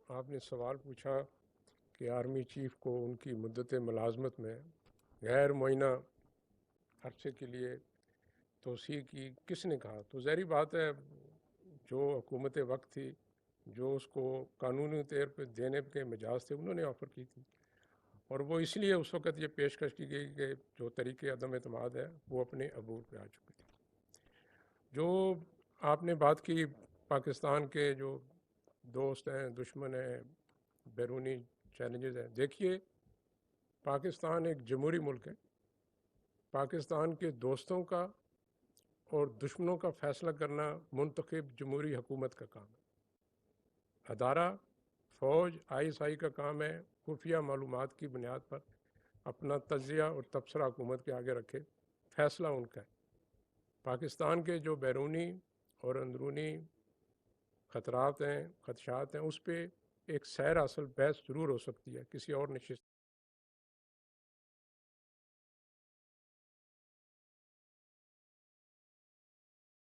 آپ نے سوال پوچھا کہ آرمی چیف کو ان کی مدت ملازمت میں غیر معینہ عرصے کے لیے توسیع کی کس نے کہا. تو ظاہری بات ہے جو حکومت وقت تھی جو اس کو قانونی طور پہ دینے کے مجاز تھے انہوں نے آفر کی تھی، اور وہ اس لیے اس وقت یہ پیشکش کی گئی کہ جو طریقے عدم اعتماد ہے وہ اپنے عبور پہ آ چکے تھے. جو آپ نے بات کی پاکستان کے جو دوست ہیں، دشمن ہیں، بیرونی چیلنجز ہیں، دیکھیے پاکستان ایک جمہوری ملک ہے. پاکستان کے دوستوں کا اور دشمنوں کا فیصلہ کرنا منتخب جمہوری حکومت کا کام ہے. ادارہ فوج ISI کا کام ہے خفیہ معلومات کی بنیاد پر اپنا تجزیہ اور تبصرہ حکومت کے آگے رکھے، فیصلہ ان کا ہے. پاکستان کے جو بیرونی اور اندرونی خطرات ہیں، خدشات ہیں، اس پہ ایک سیر اصل بحث ضرور ہو سکتی ہے کسی اور نشست